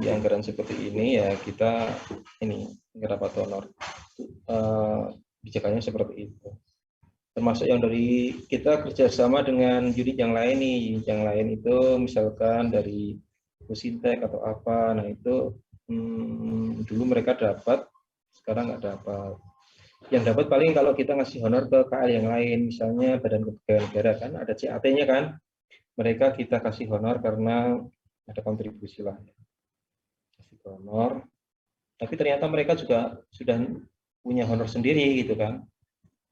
di anggaran seperti ini ya kita ini rapat honor. Kebijakannya seperti itu. Termasuk yang dari kita kerjasama dengan unit yang lain nih, yang lain itu misalkan dari Fusintek atau apa, nah itu dulu mereka dapat, sekarang nggak dapat. Yang dapat paling kalau kita ngasih honor ke KL yang lain, misalnya Badan Kepegawaian Negara kan ada CAT-nya kan, mereka kita kasih honor karena ada kontribusi lah, kasih honor. Tapi ternyata mereka juga sudah punya honor sendiri gitu kan.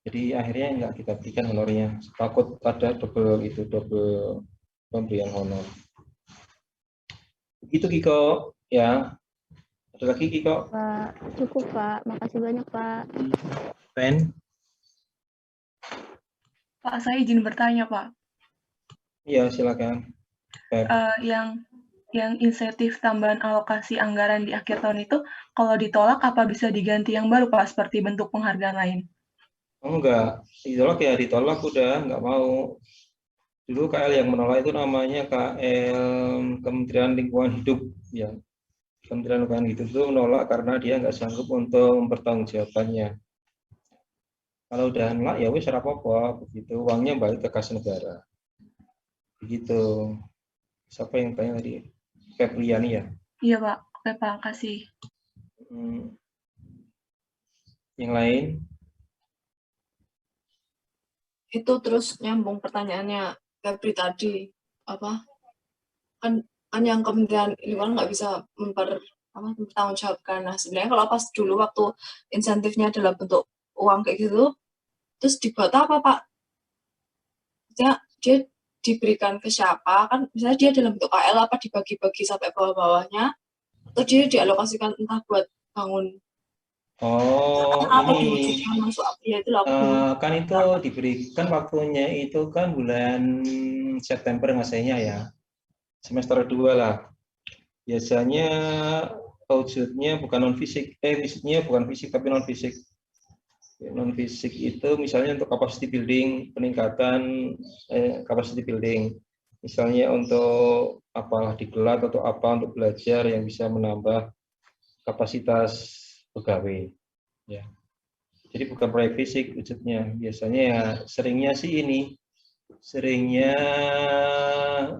Jadi akhirnya nggak kita berikan honornya. Takut ada double pemberian honor. Begitu Kiko, ya. Ada lagi Kiko? Pak, cukup Pak. Makasih banyak Pak. Pen? Pak, saya izin bertanya Pak. Iya silakan. Yang insentif tambahan alokasi anggaran di akhir tahun itu, kalau ditolak apa bisa diganti yang baru Pak, seperti bentuk penghargaan lain? Oh, enggak, ditolak udah nggak mau. Dulu KL yang menolak itu namanya KL Kementerian Lingkungan Hidup, ya. Kementerian Lingkungan Hidup itu menolak karena dia nggak sanggup untuk mempertanggungjawabannya. Kalau udah nolak ya wis ora apa-apa, begitu uangnya balik ke kas negara. Begitu. Siapa yang tanya tadi? Febriani ya? Iya Pak, oke Pak, kasih. Yang lain? Itu terus nyambung pertanyaannya Febri tadi, apa kan yang Kementerian Lingkungan nggak bisa mempertanggungjawabkan. Nah sebenarnya kalau pas dulu waktu insentifnya adalah bentuk uang kayak gitu, terus dibuat apa Pak? Dia diberikan ke siapa? Kan misalnya dia dalam bentuk KL apa dibagi-bagi sampai bawah-bawahnya, atau dia dialokasikan entah buat bangun ini masuk ya itu kan itu diberikan waktunya itu kan bulan September ngasihnya ya, semester 2 lah. Biasanya wujudnya bukan non fisik, fisiknya bukan fisik tapi non fisik. Non fisik itu misalnya untuk capacity building, peningkatan capacity building. Misalnya untuk apalah dikelat atau apa untuk belajar yang bisa menambah kapasitas pegawai. Ya. Jadi bukan proyek fisik wujudnya. Biasanya ya seringnya sih ini. Seringnya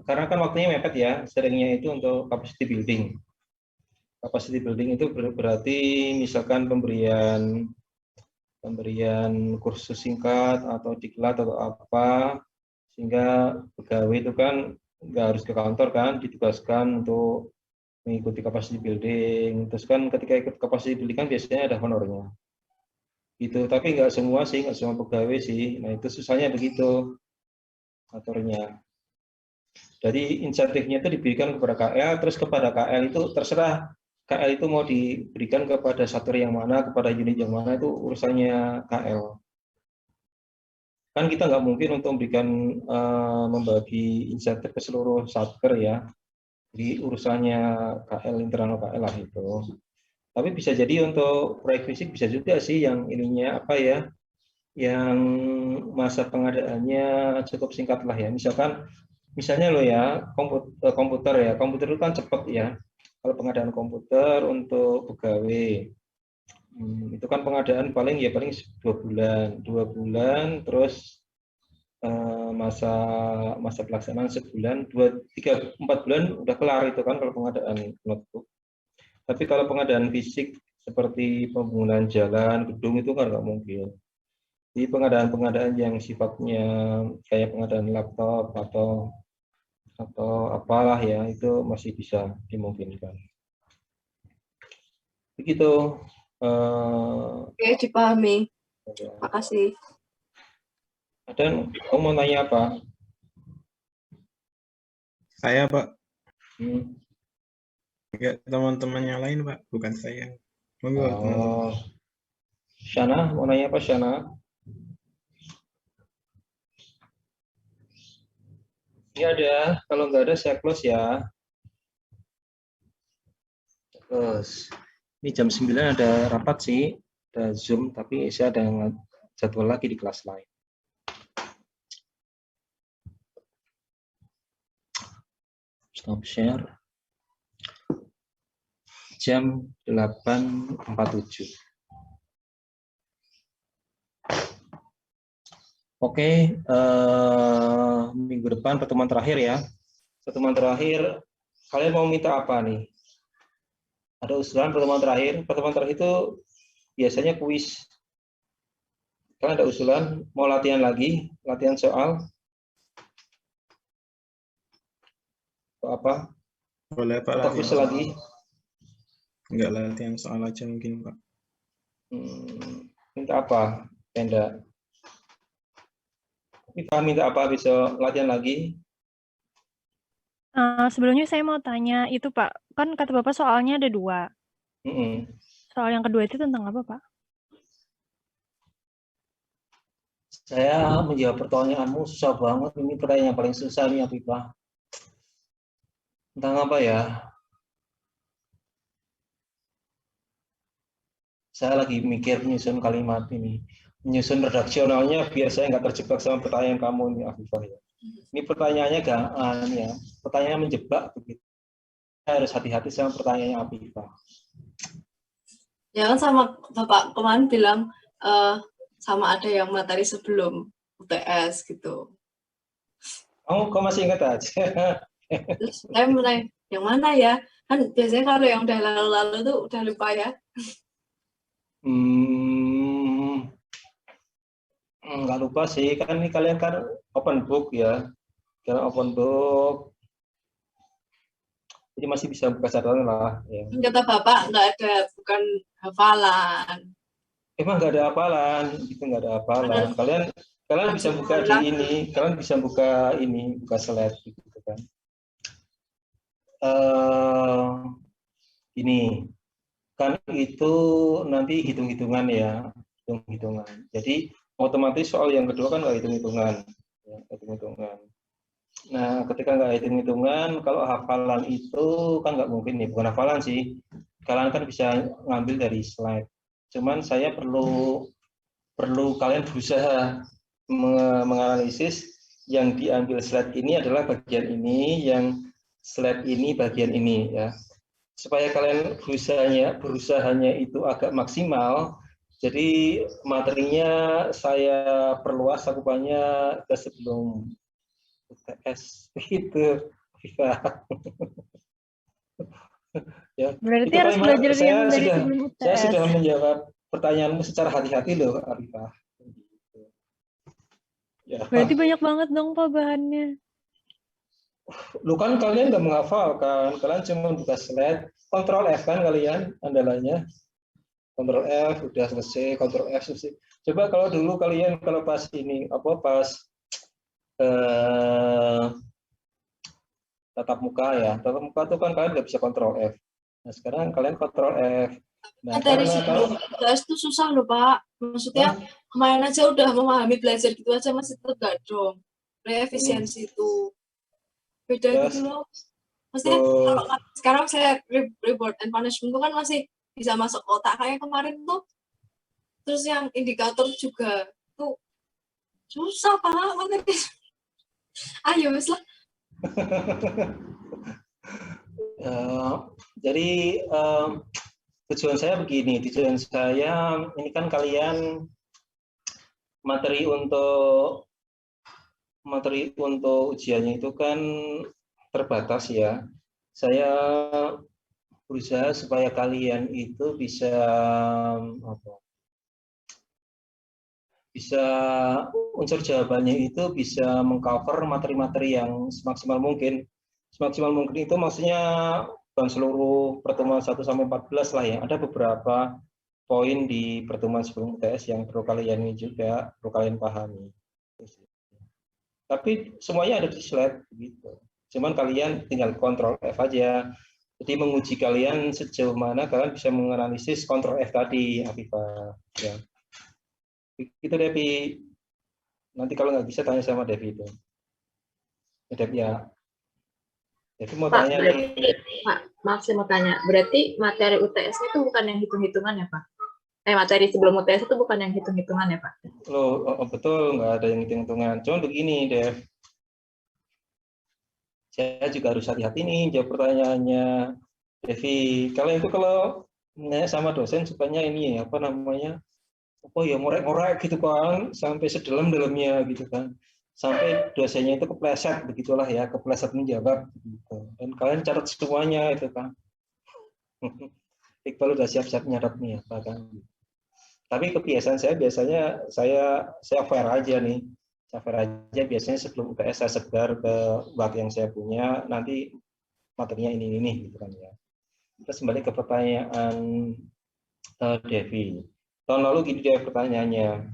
karena kan waktunya mepet ya. Seringnya itu untuk capacity building. Capacity building itu berarti misalkan pemberian kursus singkat atau diklat atau apa, sehingga pegawai itu kan nggak harus ke kantor kan, ditugaskan untuk mengikuti capacity building. Terus kan ketika ikut capacity building kan biasanya ada honornya gitu, tapi nggak semua sih, nggak semua pegawai sih. Nah itu susahnya begitu aturnya. Jadi insentifnya itu diberikan kepada KL, terus kepada KL itu terserah KL itu mau diberikan kepada satuan yang mana, kepada unit yang mana, itu urusannya KL. Kan kita nggak mungkin untuk memberikan membagi insentif ke seluruh satker ya. Jadi urusannya KL, internal KL lah itu. Tapi bisa jadi untuk proyek fisik bisa juga sih yang ininya apa ya, yang masa pengadaannya cukup singkat lah ya. Misalnya lo ya komputer itu kan cepat ya. Kalau pengadaan komputer untuk pegawai itu kan pengadaan paling 2 bulan terus masa pelaksanaan sebulan, 2, 3, 4 bulan udah kelar itu kan kalau pengadaan notebook. Tapi kalau pengadaan fisik seperti pembangunan jalan, gedung itu kan nggak mungkin. Jadi pengadaan yang sifatnya kayak pengadaan laptop atau apalah ya, itu masih bisa dimungkinkan. Begitu. Oke, dipahami. Makasih. Ada kamu mau tanya apa? Saya Pak. Enggak, teman-teman yang lain Pak, bukan saya. Monggo teman-teman. Shana, mau nanya apa Shana? Ini ada, kalau nggak ada saya close ya. Close. Ini jam 9 ada rapat sih, ada Zoom, tapi saya ada jadwal lagi di kelas lain. Stop share. jam 8.47. Oke, minggu depan pertemuan terakhir ya. Pertemuan terakhir, kalian mau minta apa nih? Ada usulan pertemuan terakhir? Pertemuan terakhir itu biasanya kuis. Kalian ada usulan? Mau latihan lagi? Latihan soal? Atau apa? Boleh Pak Atau latihan kuis soal. lagi? Enggak latihan soal aja mungkin Pak. Minta apa? Penda. Kita minta apa besok? Latihan lagi? Sebelumnya saya mau tanya itu Pak, kan kata Bapak soalnya ada 2. Soal yang kedua itu tentang apa Pak? Saya menjawab pertanyaanmu susah banget. Ini pertanyaan yang paling susah nih, Afifah. Tentang apa ya? Saya lagi mikir menyusun kalimat ini. Menyusun redaksionalnya biar saya nggak terjebak sama pertanyaan kamu nih, Afifah. Ya. Ini pertanyaannya ya. Pertanyaannya menjebak begitu. Saya harus hati-hati sama pertanyaannya Afifah. Ya kan sama Bapak kemarin bilang sama ada yang materi sebelum UTS gitu. Kok masih ingat aja? Terus saya mulai, yang mana ya? Kan biasanya kalau yang udah lalu-lalu tuh udah lupa ya. Nggak lupa sih, kan ini kalian kan open book ya. Kalian open book. Jadi masih bisa buka catatan lah. Ya. Kata Bapak nggak ada, bukan hafalan. Emang nggak ada hafalan, itu nggak ada hafalan. Kalian bisa buka di ini, kalian bisa buka ini, buka slide gitu kan. Ini kan itu nanti hitung-hitungan ya, hitung-hitungan. Jadi otomatis soal yang kedua kan nggak hitung-hitungan, ya, hitung-hitungan. Nah, ketika nggak hitung-hitungan, kalau hafalan itu kan nggak mungkin nih, bukan hafalan sih. Kalian kan bisa ngambil dari slide. Cuman saya perlu kalian berusaha menganalisis yang diambil slide ini adalah bagian ini, yang slide ini bagian ini ya. Supaya kalian berusahanya itu agak maksimal, jadi materinya saya perluas cakupannya ke sebelum UTS gitu. Ya, Berarti itu harus belajar yang dari sebelum UTS. Saya sudah menjawab pertanyaanmu secara hati-hati loh, Arifah. Ya. Berarti banyak banget dong Pak bahannya. Lu kan kalian nggak menghafalkan, kalian cuma buka slide, Ctrl F kan kalian andalanya, Ctrl F udah selesai, Ctrl F selesai. Coba kalau dulu kalian kalau pas ini pas tatap muka ya, tatap muka tuh kan kalian nggak bisa Ctrl F. Nah sekarang kalian Ctrl F. Nah, dari sebelum UTS itu susah loh Pak. Maksudnya kemarin aja udah memahami belajar gitu aja masih tetap gadong. Efisiensi itu beda gitu loh. Maksudnya kalau sekarang saya reward and punishment itu kan masih bisa masuk otak kayak kemarin tuh. Terus yang indikator juga tuh susah Pak materi. Ayo wes lah. Jadi tujuan saya begini, tujuan saya ini kan kalian materi untuk ujiannya itu kan terbatas ya. Saya berusaha supaya kalian itu bisa unsur jawabannya itu bisa mengcover materi-materi yang semaksimal mungkin. Semaksimal mungkin itu maksudnya bukan seluruh pertemuan 1 sampai 14 lah ya. Ada beberapa poin di pertemuan sebelum UTS yang perlu kalian ini juga perlu kalian pahami. Tapi semuanya ada di slide gitu. Cuman kalian tinggal Ctrl F aja. Jadi menguji kalian sejauh mana kalian bisa menganalisis Ctrl F tadi, Afifah. Ya. Itu Devi. Nanti kalau nggak bisa tanya sama Devi itu. Ya, Devi ya. Devi mau Pak, tanya berarti, Pak, maaf saya mau tanya. Berarti materi UTS itu bukan yang hitung-hitungan ya Pak? Materi sebelum UTS itu bukan yang hitung-hitungan ya Pak? Loh, betul, nggak ada yang hitung-hitungan. Cuma begini, Dev. Saya juga harus hati-hati nih jawab pertanyaannya. Devi, kalau sama dosen sukanya ini apa namanya? Oh ya ngorek-ngorek gitu kan, sampai sedalam-dalamnya gitu kan. Sampai dosennya itu kepleset begitulah ya, kepleset menjawab gitu. Dan kalian catat semuanya itu kan. Iqbal udah siap-siap nyatet nih apa kan. Tapi kebiasaan saya biasanya saya fair aja nih. Saya fair aja biasanya sebelum UTS saya sebar ke waktu yang saya punya, nanti materinya ini gitu kan ya. Terus kembali ke pertanyaan Devi. Tahun lalu gini dia pertanyaannya,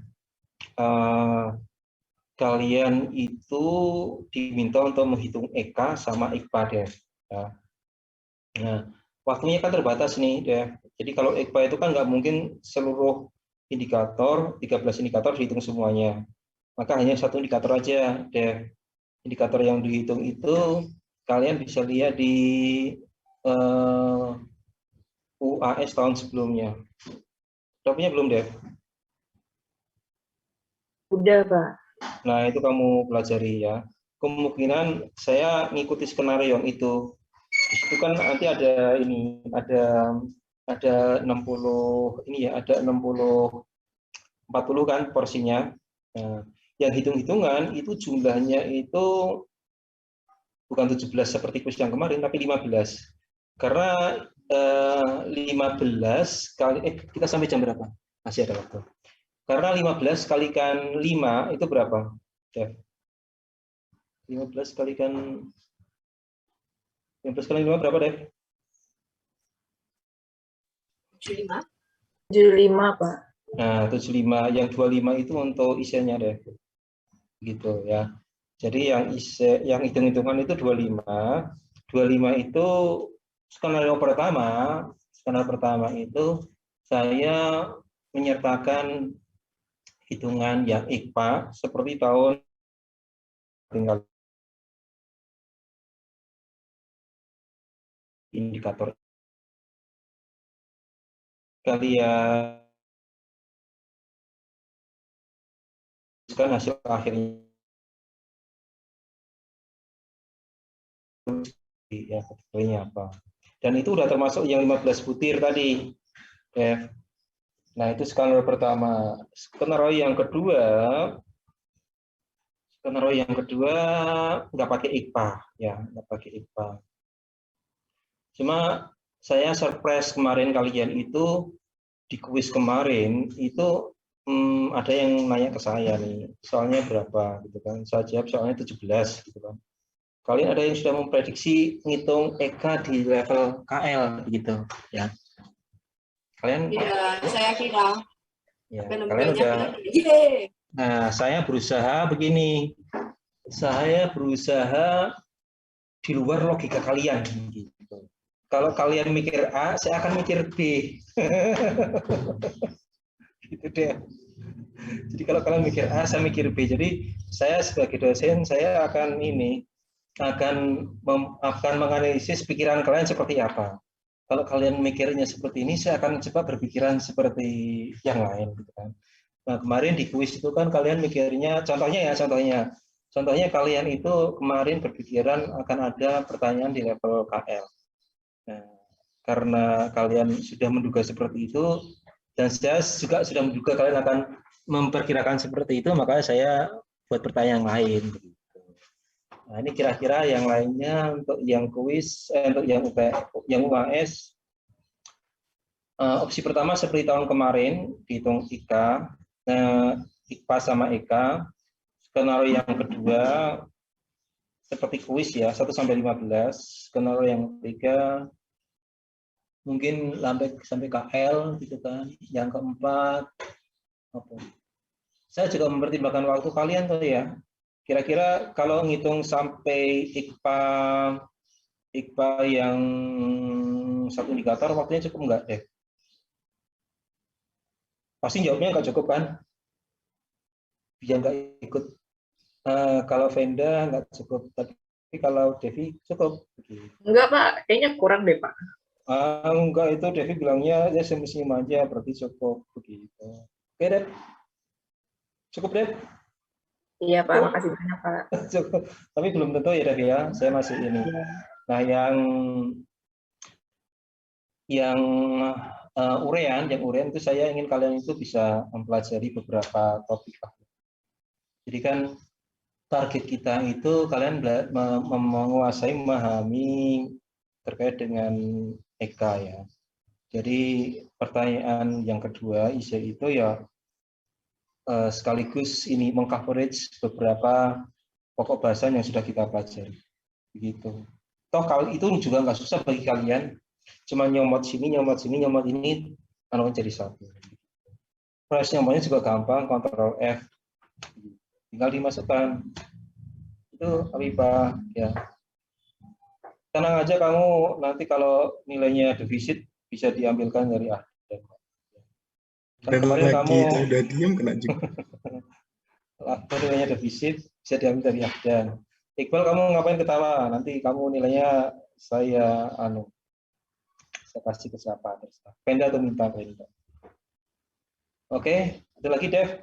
kalian itu diminta untuk menghitung EK sama IKPA Dev. Ya. Nah, waktunya kan terbatas nih Dev. Jadi kalau IKPA itu kan nggak mungkin seluruh indikator, 13 indikator dihitung semuanya. Maka hanya satu indikator aja Dev. Indikator yang dihitung itu kalian bisa lihat di UAS tahun sebelumnya. Udah punya belum, Dev? Udah, Pak. Nah, itu kamu pelajari ya. Kemungkinan saya ngikuti skenario yang itu. Di situ kan nanti ada ini, ada 60 ini ya, ada 60 40 kan porsinya. Nah, yang hitung-hitungan itu jumlahnya itu bukan 17 seperti kuis yang kemarin, tapi 15. Karena 15 kali kita sampai jam berapa? Masih ada waktu. Karena 15 kalikan 5 itu berapa? Dev? 15 kalikan 15 kali 5 berapa, Dev? 75. 75, Pak. Nah, 75, yang 25 itu untuk isinya, Dev. Gitu ya. Jadi yang hitung-hitungan itu 25. 25 itu skenario pertama itu saya menyertakan hitungan yang IKPA seperti tahun tinggal indikator kalian hasil akhirnya ya kategorinya apa. Dan itu udah termasuk yang 15 butir tadi. Dev. Nah, itu skenario pertama. Skenario yang kedua nggak pakai IKPA ya, nggak pakai IKPA. Cuma saya surprise kemarin kalian itu di kuis kemarin itu ada yang nanya ke saya nih, soalnya berapa gitu kan. Saya jawab soalnya 17 gitu kan. Kalian ada yang sudah memprediksi ngitung EK di level KL gitu ya. Kalian Iya, saya kira. ya, kalian udah. Nah, saya berusaha begini. Saya berusaha di luar logika kalian gitu. Kalau kalian mikir A, saya akan mikir B. Gitu deh. Jadi kalau kalian mikir A, saya mikir B. Jadi saya sebagai dosen, saya akan menganalisis pikiran kalian seperti apa. Kalau kalian mikirnya seperti ini, saya akan coba berpikiran seperti yang lain gitu kan. Nah, kemarin di kuis itu kan kalian mikirnya, contohnya kalian itu kemarin berpikiran akan ada pertanyaan di level KL. Nah, karena kalian sudah menduga seperti itu, dan saya juga sudah menduga kalian akan memperkirakan seperti itu, makanya saya buat pertanyaan lain. Nah, ini kira-kira yang lainnya untuk yang kuis, untuk yang UAS. Opsi pertama seperti tahun kemarin, dihitung IK, IKPA sama EK. Skenario yang kedua seperti kuis ya, 1-15. Skenario yang ketiga mungkin sampai KL gitu kan. Yang keempat apa? Saya juga mempertimbangkan waktu kalian tuh ya. Kira-kira kalau ngitung sampai IKPA yang satu indikator waktunya cukup enggak deh? Pasti jawabnya nggak cukup kan? Biar nggak ikut. Kalau Venda nggak cukup, tapi kalau Devi cukup. Enggak, Pak. Kayaknya kurang deh, Pak. Enggak, itu Devi bilangnya ya senyum-senyum aja, berarti cukup begitu. Oke, Dev. Cukup, Dev? Iya, Pak. Makasih banyak, Pak. Cukup. Tapi belum tentu ya, Dev ya. Saya masih ini. Nah, yang yang urean itu saya ingin kalian itu bisa mempelajari beberapa topik. Jadi kan target kita itu kalian menguasai, memahami terkait dengan EK ya. Jadi pertanyaan yang kedua isi itu ya sekaligus ini mengcoverage beberapa pokok bahasa yang sudah kita pelajari. Begitu. Toh kalau itu juga nggak susah bagi kalian, cuma nyomot sini, nyomot ini, jadi satu. Proses nyomotnya juga gampang, Ctrl F, tinggal dimasukkan. Itu Habibah ya. Tenang aja kamu, nanti kalau nilainya defisit bisa diambilkan dari Ahdan. Dan kemarin lagi kamu itu udah diem kena juga. nilainya defisit bisa diambil dari Ahdan. Iqbal, kamu ngapain ketawa? Nanti kamu nilainya saya kasih ke siapa? Penda atau minta Penda? Oke, ada lagi Dev?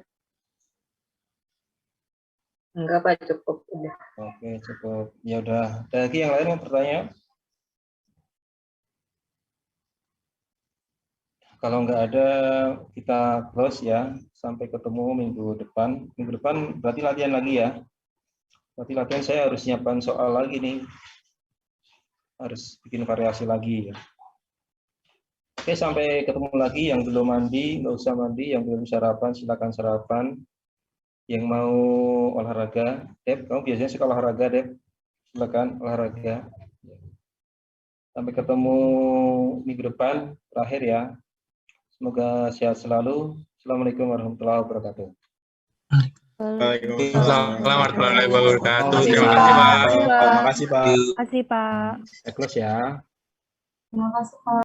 Enggak Pak, cukup udah. Oke, cukup. Ya udah. Ada lagi yang lain mau bertanya? Kalau nggak ada, kita close ya. Sampai ketemu minggu depan. Minggu depan berarti latihan lagi ya. Berarti latihan saya harus nyiapkan soal lagi nih. Harus bikin variasi lagi ya. Oke, sampai ketemu lagi. Yang belum mandi, nggak usah mandi. Yang belum sarapan, silakan sarapan. Yang mau olahraga, Dep, kamu biasanya suka olahraga, Dep? Silakan olahraga. Sampai ketemu minggu depan, terakhir ya. Semoga sehat selalu. Assalamualaikum warahmatullahi wabarakatuh. Waalaikumsalam warahmatullahi wabarakatuh. Terima Terima kasih, kasih, Pak. Pak. Terima kasih, Pak. Terima kasih, Pak. Close ya. Terima kasih Pak.